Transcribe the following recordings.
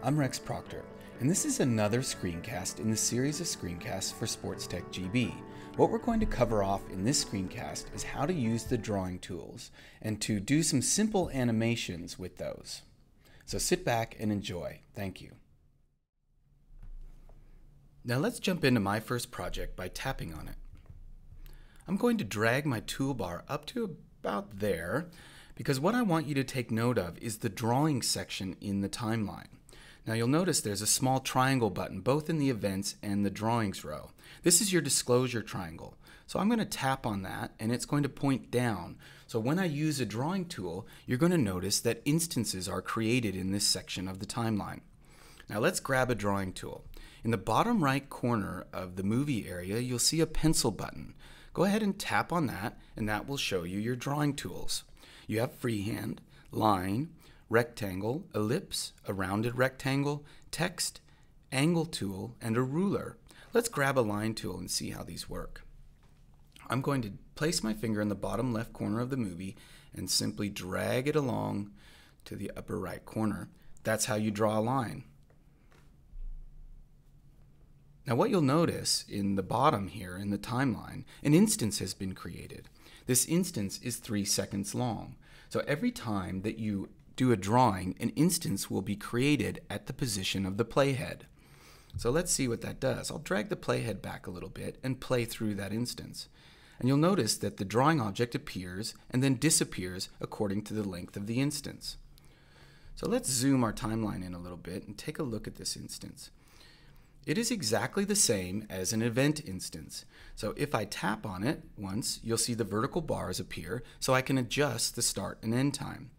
I'm Rex Proctor, and this is another screencast in the series of screencasts for Sportstec GB. What we're going to cover off in this screencast is how to use the drawing tools and to do some simple animations with those. So sit back and enjoy. Thank you. Now let's jump into my first project by tapping on it. I'm going to drag my toolbar up to about there because what I want you to take note of is the drawing section in the timeline. Now you'll notice there's a small triangle button both in the events and the drawings row. This is your disclosure triangle. So I'm going to tap on that and it's going to point down. So when I use a drawing tool, you're going to notice that instances are created in this section of the timeline. Now let's grab a drawing tool. In the bottom right corner of the movie area, you'll see a pencil button. Go ahead and tap on that and that will show you your drawing tools. You have freehand, line, rectangle, ellipse, a rounded rectangle, text, angle tool, and a ruler. Let's grab a line tool and see how these work. I'm going to place my finger in the bottom left corner of the movie and simply drag it along to the upper right corner. That's how you draw a line. Now what you'll notice in the bottom here in the timeline, an instance has been created. This instance is 3 seconds long. So every time that you do a drawing, an instance will be created at the position of the playhead. So let's see what that does. I'll drag the playhead back a little bit and play through that instance. And you'll notice that the drawing object appears and then disappears according to the length of the instance. So let's zoom our timeline in a little bit and take a look at this instance. It is exactly the same as an event instance. So if I tap on it once, you'll see the vertical bars appear so I can adjust the start and end time.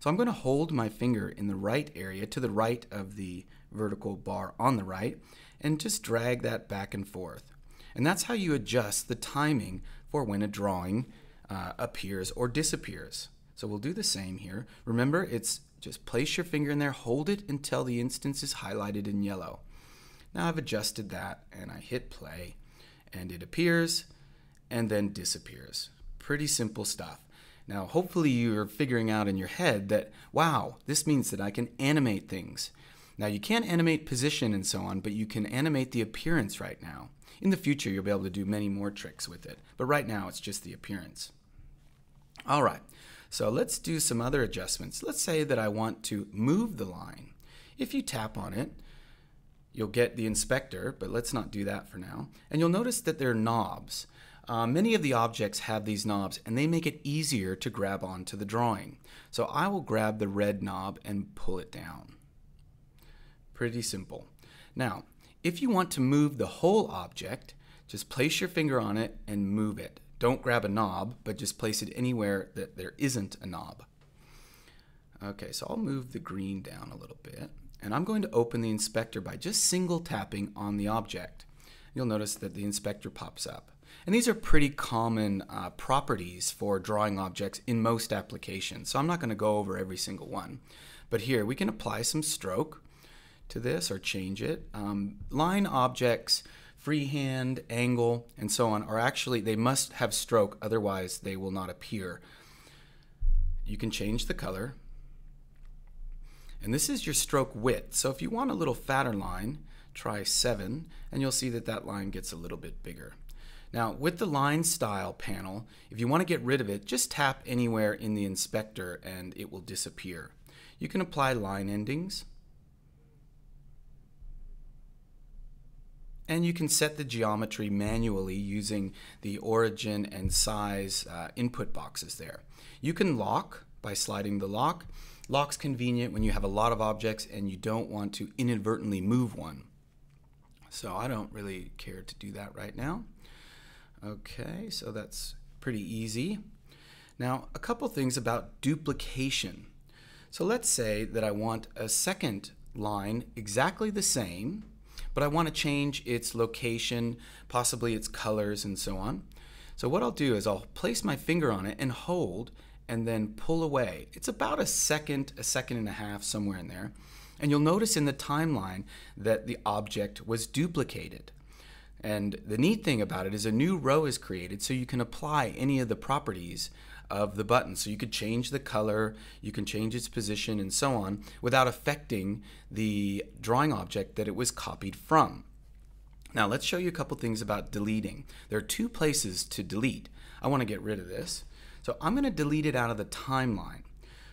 So I'm going to hold my finger in the right area to the right of the vertical bar on the right and just drag that back and forth. And that's how you adjust the timing for when a drawing appears or disappears. So we'll do the same here. Remember, it's just place your finger in there, hold it until the instance is highlighted in yellow. Now I've adjusted that and I hit play and it appears and then disappears. Pretty simple stuff. Now hopefully you're figuring out in your head that, wow, this means that I can animate things. Now you can't animate position and so on, but you can animate the appearance right now. In the future you'll be able to do many more tricks with it, but right now it's just the appearance. Alright, so let's do some other adjustments. Let's say that I want to move the line. If you tap on it, you'll get the inspector, but let's not do that for now. And you'll notice that there are knobs. Many of the objects have these knobs and they make it easier to grab onto the drawing. So I will grab the red knob and pull it down. Pretty simple. Now, if you want to move the whole object, just place your finger on it and move it. Don't grab a knob, but just place it anywhere that there isn't a knob. Okay, so I'll move the green down a little bit. And I'm going to open the inspector by just single tapping on the object. You'll notice that the inspector pops up. And these are pretty common properties for drawing objects in most applications. So I'm not going to go over every single one. But here we can apply some stroke to this or change it. Line objects, freehand, angle, and so on are actually, they must have stroke, otherwise they will not appear. You can change the color. And this is your stroke width. So if you want a little fatter line, try 7, and you'll see that that line gets a little bit bigger. Now, with the line style panel, if you want to get rid of it, just tap anywhere in the inspector and it will disappear. You can apply line endings. And you can set the geometry manually using the origin and size input boxes there. You can lock by sliding the lock. Lock's convenient when you have a lot of objects and you don't want to inadvertently move one. So I don't really care to do that right now. Okay, so that's pretty easy. Now, a couple things about duplication. So let's say that I want a second line exactly the same, but I want to change its location, possibly its colors and so on. So what I'll do is I'll place my finger on it and hold and then pull away. It's about a second and a half, somewhere in there. And you'll notice in the timeline that the object was duplicated. And the neat thing about it is a new row is created, so you can apply any of the properties of the button. So you could change the color, you can change its position, and so on without affecting the drawing object that it was copied from. Now let's show you a couple things about deleting. There are two places to delete. I want to get rid of this. So I'm going to delete it out of the timeline.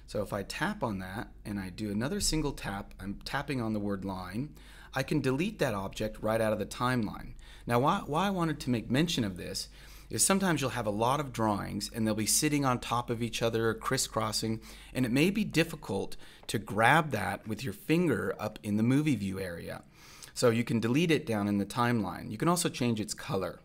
So if I tap on that and I do another single tap, I'm tapping on the word line, I can delete that object right out of the timeline. Now why I wanted to make mention of this is sometimes you'll have a lot of drawings and they'll be sitting on top of each other, crisscrossing, and it may be difficult to grab that with your finger up in the movie view area. So you can delete it down in the timeline. You can also change its color.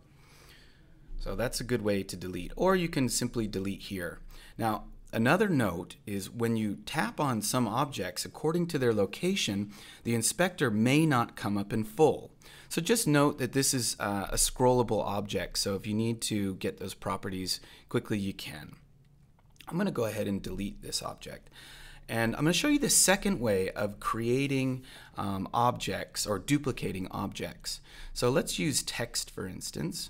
So that's a good way to delete. Or you can simply delete here. Now, another note is when you tap on some objects, according to their location, the inspector may not come up in full. So just note that this is a scrollable object, so if you need to get those properties quickly, you can. I'm going to go ahead and delete this object. And I'm going to show you the second way of creating objects or duplicating objects. So let's use text, for instance.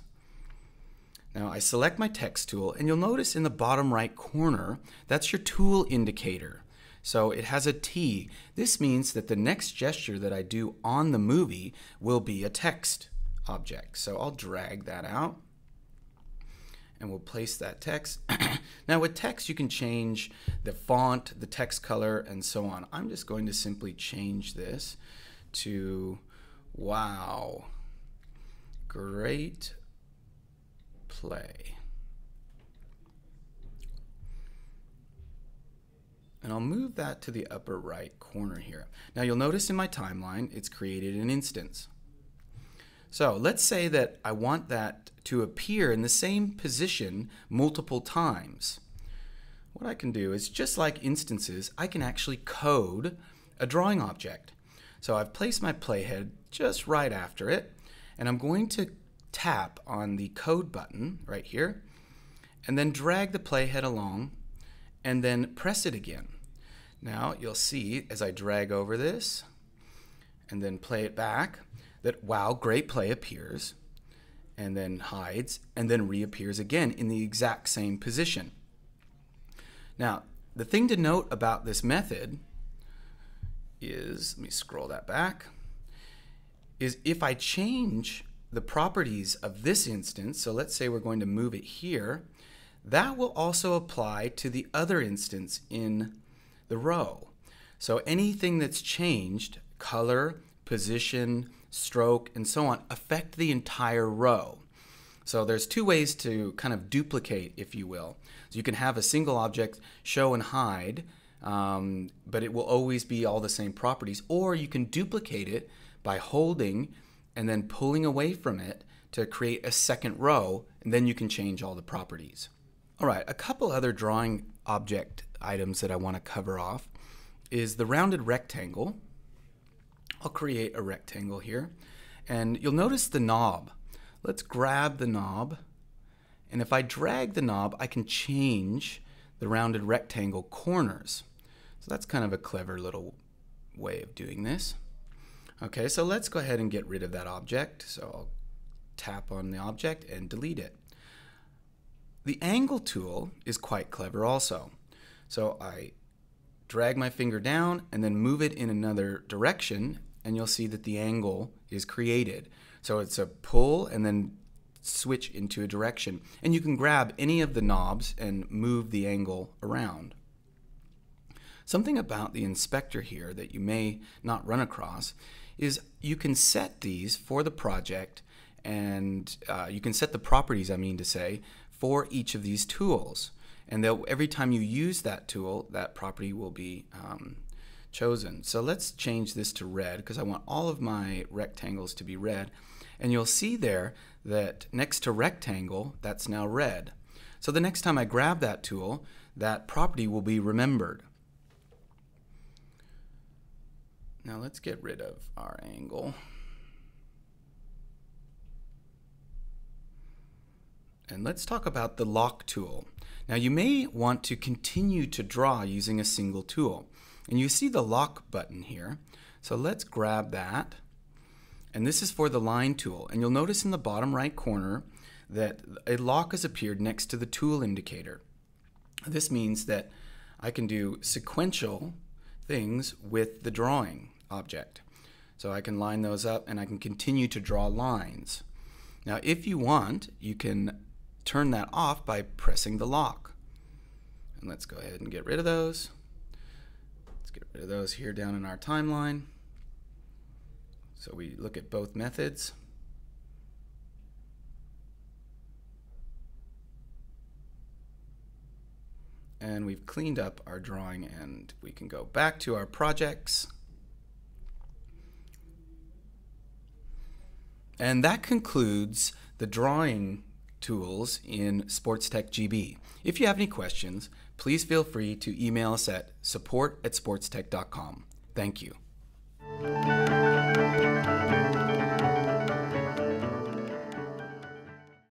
Now I select my text tool, and you'll notice in the bottom right corner, that's your tool indicator. So it has a T. This means that the next gesture that I do on the movie will be a text object. So I'll drag that out and we'll place that text. Now with text you can change the font, the text color, and so on. I'm just going to simply change this to wow, great play. And I'll move that to the upper right corner here. Now you'll notice in my timeline it's created an instance. So let's say that I want that to appear in the same position multiple times. What I can do is, just like instances, I can actually code a drawing object. So I've placed my playhead just right after it, and I'm going to tap on the code button right here, and then drag the playhead along, and then press it again. Now you'll see as I drag over this and then play it back that wow, great play appears and then hides and then reappears again in the exact same position. Now the thing to note about this method is, let me scroll that back, is if I change the properties of this instance, so let's say we're going to move it here, that will also apply to the other instance in the row. So anything that's changed, color, position, stroke, and so on, affect the entire row. So there's two ways to kind of duplicate, if you will. So you can have a single object show and hide, but it will always be all the same properties, or you can duplicate it by holding and then pulling away from it to create a second row, and then you can change all the properties. All right, a couple other drawing object items that I want to cover off is the rounded rectangle. I'll create a rectangle here, and you'll notice the knob. Let's grab the knob, and if I drag the knob, I can change the rounded rectangle corners. So that's kind of a clever little way of doing this. Okay, so let's go ahead and get rid of that object. So I'll tap on the object and delete it. The angle tool is quite clever also. So I drag my finger down and then move it in another direction, and you'll see that the angle is created. So it's a pull and then switch into a direction. And you can grab any of the knobs and move the angle around. Something about the inspector here that you may not run across is you can set these for the project, and you can set the properties, I mean to say, for each of these tools. And every time you use that tool, that property will be chosen. So let's change this to red because I want all of my rectangles to be red. And you'll see there that next to rectangle, that's now red. So the next time I grab that tool, that property will be remembered. Now let's get rid of our angle. And let's talk about the lock tool. Now you may want to continue to draw using a single tool. And you see the lock button here. So let's grab that. and this is for the line tool. And you'll notice in the bottom right corner that a lock has appeared next to the tool indicator. This means that I can do sequential things with the drawing object. So I can line those up and I can continue to draw lines. Now if you want, you can turn that off by pressing the lock. And let's go ahead and get rid of those. Let's get rid of those here down in our timeline. So we look at both methods. And we've cleaned up our drawing, and we can go back to our projects. And that concludes the drawing tools in Sportstec GB. If you have any questions, please feel free to email us at support@sportstec.com. Thank you.